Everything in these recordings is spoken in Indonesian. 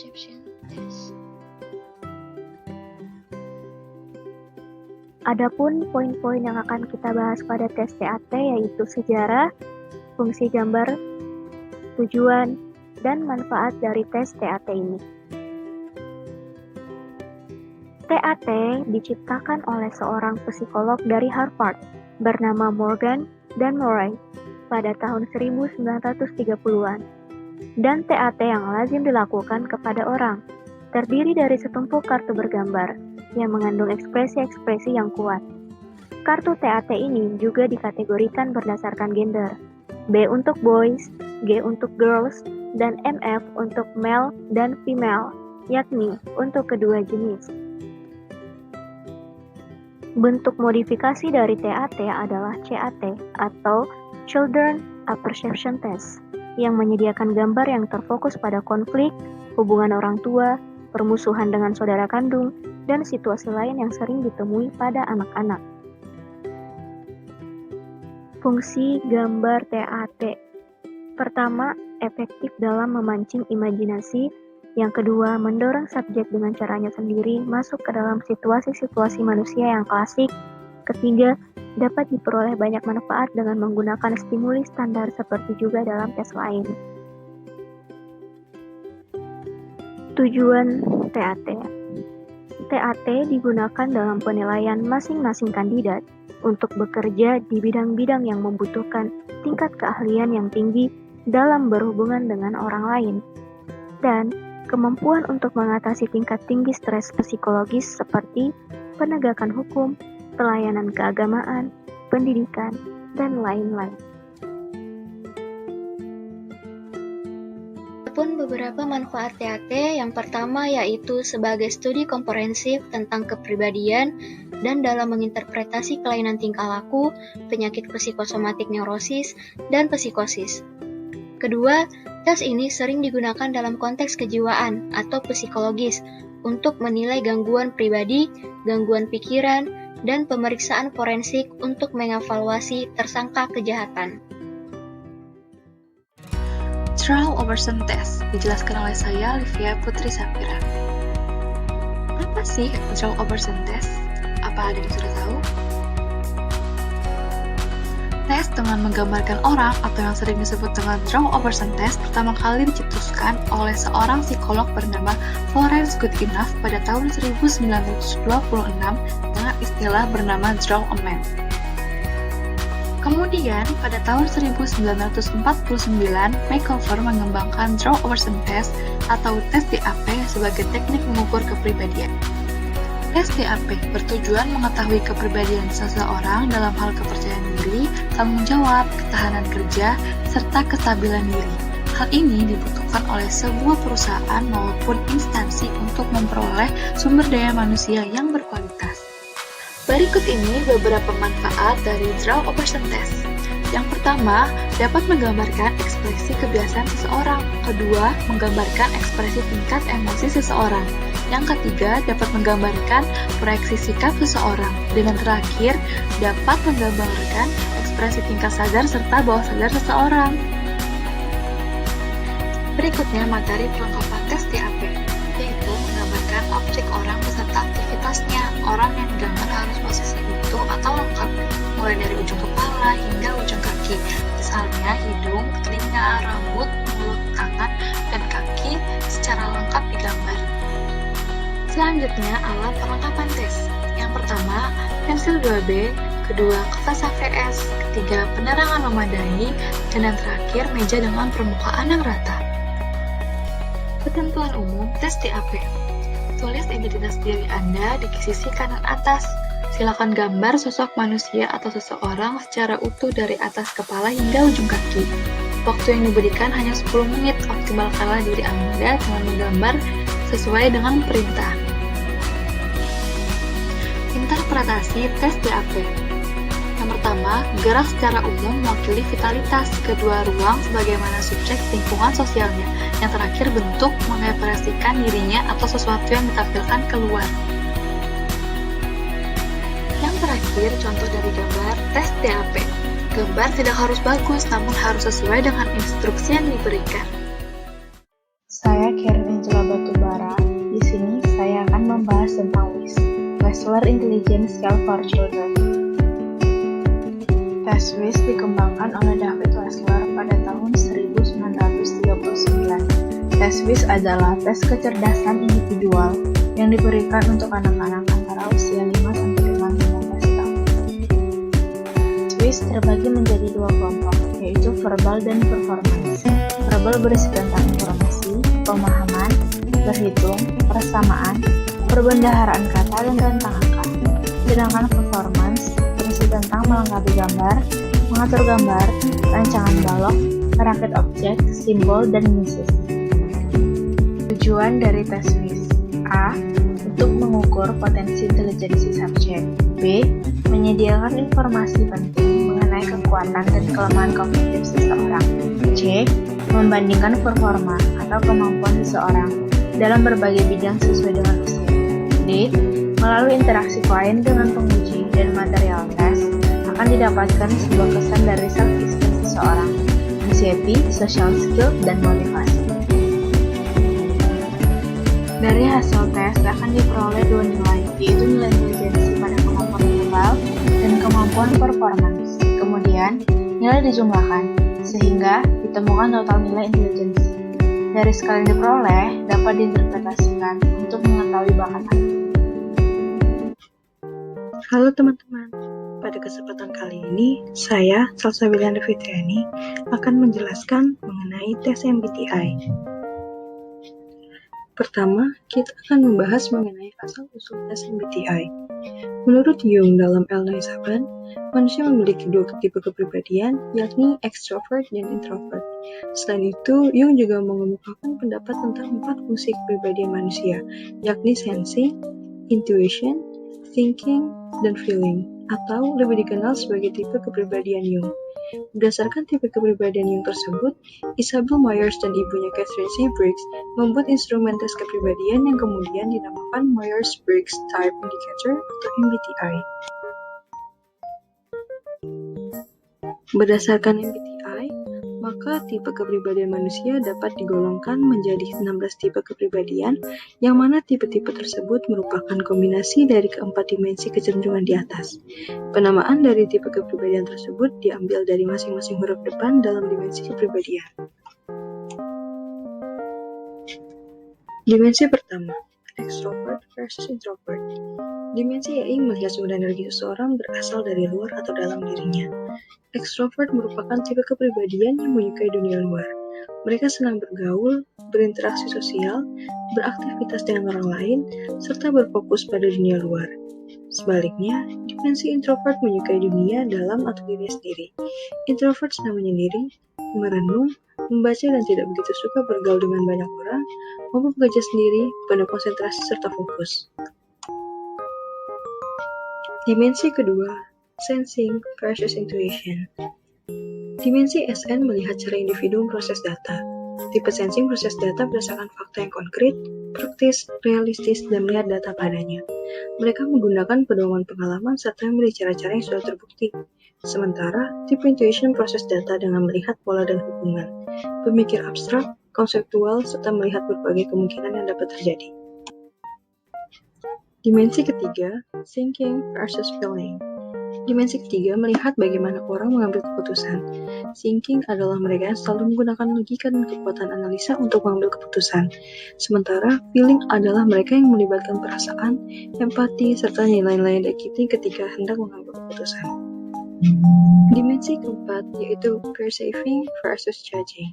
Perception Test. Adapun poin-poin yang akan kita bahas pada tes TAT yaitu sejarah, fungsi gambar, tujuan, dan manfaat dari tes TAT ini. TAT diciptakan oleh seorang psikolog dari Harvard bernama Morgan dan Murray pada tahun 1930-an. Dan TAT yang lazim dilakukan kepada orang, terdiri dari setumpuk kartu bergambar yang mengandung ekspresi-ekspresi yang kuat. Kartu TAT ini juga dikategorikan berdasarkan gender, B untuk boys, G untuk girls, dan MF untuk male dan female, yakni untuk kedua jenis. Bentuk modifikasi dari TAT adalah CAT atau Children Apperception Test, yang menyediakan gambar yang terfokus pada konflik, hubungan orang tua, permusuhan dengan saudara kandung, dan situasi lain yang sering ditemui pada anak-anak. Fungsi gambar TAT. Pertama, efektif dalam memancing imajinasi. Yang kedua, mendorong subjek dengan caranya sendiri masuk ke dalam situasi-situasi manusia yang klasik. Ketiga, dapat diperoleh banyak manfaat dengan menggunakan stimuli standar seperti juga dalam tes lain. Tujuan TAT. TAT digunakan dalam penilaian masing-masing kandidat untuk bekerja di bidang-bidang yang membutuhkan tingkat keahlian yang tinggi dalam berhubungan dengan orang lain, dan kemampuan untuk mengatasi tingkat tinggi stres psikologis seperti penegakan hukum, pelayanan keagamaan, pendidikan, dan lain-lain. Adapun beberapa manfaat TAT, yang pertama yaitu sebagai studi komprehensif tentang kepribadian dan dalam menginterpretasi kelainan tingkah laku, penyakit psikosomatik neurosis, dan psikosis. Kedua, tes ini sering digunakan dalam konteks kejiwaan atau psikologis untuk menilai gangguan pribadi, gangguan pikiran, dan pemeriksaan forensik untuk mengevaluasi tersangka kejahatan. Trial Overson Test dijelaskan oleh saya, Livia Putri Safira. Apa sih Trial Overson Test? Apa ada yang sudah tahu? Tes dengan menggambarkan orang atau yang sering disebut dengan Trial Overson Test pertama kali dicetuskan oleh seorang psikolog bernama Florence Goodenough pada tahun 1926 dengan istilah bernama Draw a Man. Kemudian, pada tahun 1949, Makeover mengembangkan Draw Overson Test atau tes DAP sebagai teknik mengukur kepribadian. Tes DAP bertujuan mengetahui kepribadian seseorang dalam hal kepercayaan diri, tanggung jawab, ketahanan kerja, serta kestabilan diri. Hal ini dibutuhkan oleh sebuah perusahaan maupun instansi untuk memperoleh sumber daya manusia yang berkualitas. Berikut ini beberapa manfaat dari Draw Overson Test. Yang pertama, dapat menggambarkan ekspresi kebiasaan seseorang. Kedua, menggambarkan ekspresi tingkat emosi seseorang. Yang ketiga, dapat menggambarkan proyeksi sikap seseorang. Dan yang terakhir, dapat menggambarkan ekspresi tingkat sadar serta bawah sadar seseorang. Berikutnya materi perlengkapan tes DAP, yaitu menggambarkan objek orang beserta aktivitasnya. Orang yang digambar harus posisi utuh atau lengkap, mulai dari ujung kepala hingga ujung kaki. Misalnya hidung, telinga, rambut, mulut, tangan, dan kaki secara lengkap digambar. Selanjutnya, alat perlengkapan tes. Yang pertama, pensil 2B, kedua, kertas HVS, ketiga, penerangan memadai, dan yang terakhir, meja dengan permukaan yang rata. Ketentuan umum tes DAP. Tulis identitas diri Anda di sisi kanan atas. Silakan gambar sosok manusia atau seseorang secara utuh dari atas kepala hingga ujung kaki. Waktu yang diberikan hanya 10 menit. Optimalkanlah diri Anda dengan menggambar sesuai dengan perintah. Interpretasi tes DAP. Yang pertama, gerak secara umum mewakili vitalitas. Kedua, ruang sebagaimana subjek lingkungan sosialnya. Yang terakhir, bentuk mengekspresikan dirinya atau sesuatu yang ditampilkan keluar. Yang terakhir, contoh dari gambar tes DAP. Gambar tidak harus bagus, namun harus sesuai dengan instruksi yang diberikan. Saya Karen Angela Batubara Wrestler Intelligence Scale for Children. TestWIS dikembangkan oleh David Wrestler pada tahun 1939. TestWIS adalah tes kecerdasan individual yang diberikan untuk anak-anak antara usia 5 sampai dengan 15 tahun. TestWIS terbagi menjadi dua kelompok, yaitu verbal dan performance. Verbal berisi tentang informasi, pemahaman, berhitung, persamaan, perbendaharaan kata, dan rentang angka. Sedangkan performance berisi tentang melengkapi gambar, mengatur gambar, rancangan balok, merakit objek, simbol, dan misis. Tujuan dari TestWIS: A. Untuk mengukur potensi intelijensi subjek. B. Menyediakan informasi penting mengenai kekuatan dan kelemahan kognitif seseorang. C. Membandingkan performa atau kemampuan seseorang dalam berbagai bidang sesuai dengan usia. D. Melalui interaksi klien dengan penguji dan material tes akan didapatkan sebuah kesan dari self-esteem seseorang, anxiety, social skill, dan motivasi. Dari hasil tes akan diperoleh dua nilai, yaitu nilai intelijensi pada kemampuan verbal dan kemampuan performance. Kemudian, nilai dijumlahkan, sehingga ditemukan total nilai intelijensi. Dari skala yang diperoleh, dapat diinterpretasikan untuk mengetahui bakat anak. Halo teman-teman, pada kesempatan kali ini, saya, Salsa Wilianda Fitriani, akan menjelaskan mengenai tes MBTI. Pertama, kita akan membahas mengenai asal-usul tes MBTI. Menurut Jung dalam L9-7, manusia memiliki dua tipe kepribadian, yakni extrovert dan introvert. Selain itu, Jung juga mengemukakan pendapat tentang 4 fungsi kepribadian manusia, yakni sensing, intuition, thinking, dan feeling, atau lebih dikenal sebagai tipe kepribadian Jung. Berdasarkan tipe kepribadian Jung tersebut, Isabel Myers dan ibunya Catherine C. Briggs membuat instrumen tes kepribadian yang kemudian dinamakan Myers-Briggs Type Indicator atau MBTI. Berdasarkan MBTI, maka tipe kepribadian manusia dapat digolongkan menjadi 16 tipe kepribadian, yang mana tipe-tipe tersebut merupakan kombinasi dari keempat dimensi kecenderungan di atas. Penamaan dari tipe kepribadian tersebut diambil dari masing-masing huruf depan dalam dimensi kepribadian. Dimensi pertama, extrovert versus introvert. Dimensi yaitu melihat sumber energi seseorang berasal dari luar atau dalam dirinya. Extrovert merupakan tipe kepribadian yang menyukai dunia luar. Mereka senang bergaul, berinteraksi sosial, beraktivitas dengan orang lain, serta berfokus pada dunia luar. Sebaliknya, dimensi introvert menyukai dunia dalam atau diri sendiri. Introvert senang menyendiri, merenung, membaca dan tidak begitu suka bergaul dengan banyak orang, mampu bekerja sendiri, penuh konsentrasi serta fokus. Dimensi kedua, sensing versus intuition. Dimensi SN melihat cara individu memproses data. Tipe sensing proses data berdasarkan fakta yang konkret, praktis, realistis, dan melihat data padanya. Mereka menggunakan pedoman pengalaman serta memilih cara-cara yang sudah terbukti. Sementara, tipe intuition proses data dengan melihat pola dan hubungan, berpikir abstrak, konseptual, serta melihat berbagai kemungkinan yang dapat terjadi. Dimensi ketiga, thinking versus feeling. Dimensi ketiga melihat bagaimana orang mengambil keputusan. Thinking adalah mereka yang selalu menggunakan logika dan kekuatan analisa untuk mengambil keputusan. Sementara feeling adalah mereka yang melibatkan perasaan, empati, serta nilai-nilai identity ketika hendak mengambil keputusan. Dimensi keempat yaitu perceiving versus judging.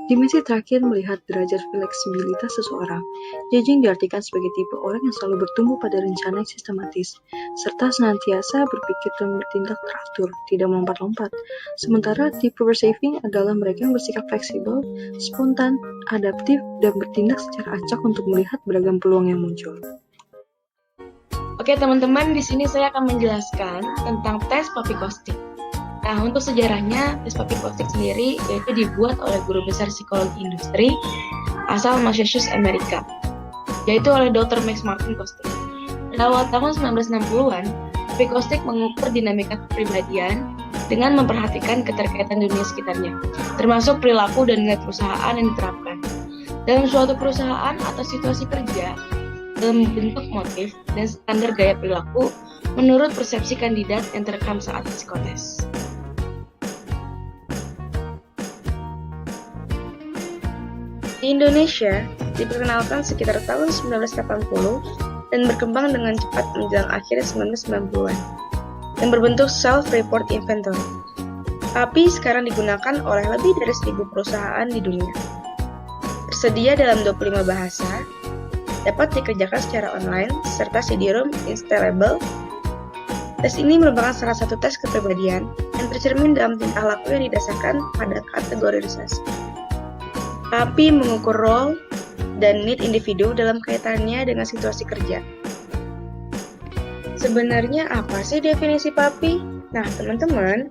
Dimensi terakhir melihat derajat fleksibilitas seseorang. Judging diartikan sebagai tipe orang yang selalu bertumbuh pada rencana yang sistematis, serta senantiasa berpikir dan bertindak teratur, tidak melompat-lompat. Sementara tipe perceiving adalah mereka yang bersikap fleksibel, spontan, adaptif, dan bertindak secara acak untuk melihat beragam peluang yang muncul. Oke teman-teman, di sini saya akan menjelaskan tentang tes Papik-Kostick. Nah, untuk sejarahnya, tes Papik-Kostick sendiri yaitu dibuat oleh guru besar psikologi industri asal Massachusetts, Amerika, yaitu oleh Dr. Max Martin Kostick. Pada awal tahun 1960-an, Papik-Kostick mengukur dinamika kepribadian dengan memperhatikan keterkaitan dunia sekitarnya, termasuk perilaku dan nilai perusahaan yang diterapkan. Dalam suatu perusahaan atau situasi kerja, dalam bentuk motif dan standar gaya perilaku menurut persepsi kandidat yang terekam saat psikotes. Di Indonesia, diperkenalkan sekitar tahun 1980 dan berkembang dengan cepat menjelang akhir 1990-an, yang berbentuk Self-Report Inventory. Tapi sekarang digunakan oleh lebih dari 1.000 perusahaan di dunia. Tersedia dalam 25 bahasa, dapat dikerjakan secara online, serta CD-ROM installable. Tes ini merupakan salah satu tes kepribadian yang tercermin dalam tingkah laku yang didasarkan pada kategorisasi. Tapi mengukur role dan need individu dalam kaitannya dengan situasi kerja. Sebenarnya apa sih definisi PAPI? Nah, teman-teman,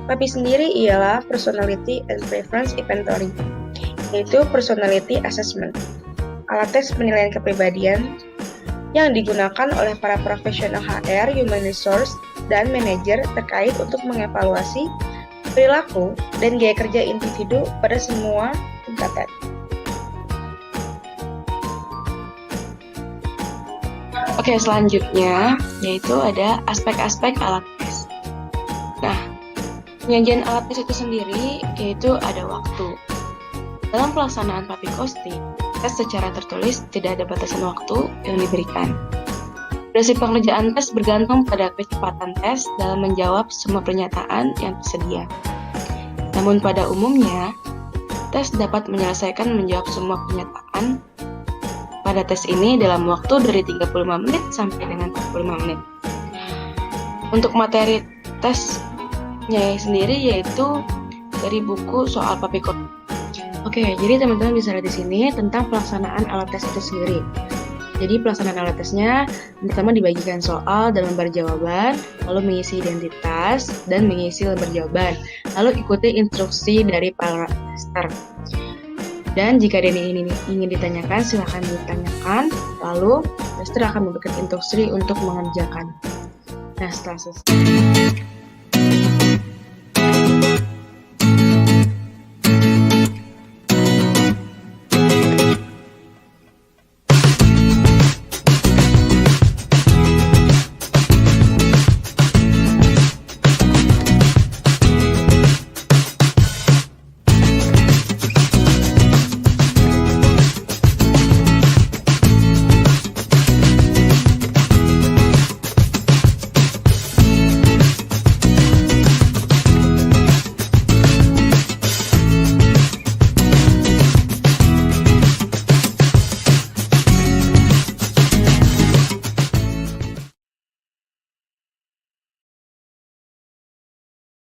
PAPI sendiri ialah Personality and Preference Inventory, yaitu Personality Assessment, alat tes penilaian kepribadian yang digunakan oleh para profesional HR, Human Resource, dan manajer terkait untuk mengevaluasi perilaku dan gaya kerja individu pada semua tingkatan. Oke, selanjutnya yaitu ada aspek-aspek alat tes. Nah, penyajian alat tes itu sendiri yaitu ada waktu. Dalam pelaksanaan PAPI Costing, tes secara tertulis tidak ada batasan waktu yang diberikan. Durasi pengerjaan tes bergantung pada kecepatan tes dalam menjawab semua pernyataan yang tersedia. Namun pada umumnya, tes dapat menyelesaikan menjawab semua pernyataan pada tes ini dalam waktu dari 35 menit sampai dengan 45 menit. Untuk materi tesnya sendiri yaitu dari buku soal PAPI Costing. Oke, jadi teman-teman bisa lihat di sini tentang pelaksanaan alat tes itu sendiri. Jadi pelaksanaan alat tesnya pertama dibagikan soal dan lembar jawaban, lalu mengisi identitas dan mengisi lembar jawaban, lalu ikuti instruksi dari para tester. Dan jika ini ingin ditanyakan, silakan ditanyakan, lalu tester akan memberikan instruksi untuk mengerjakan. Nah, setelah selesai.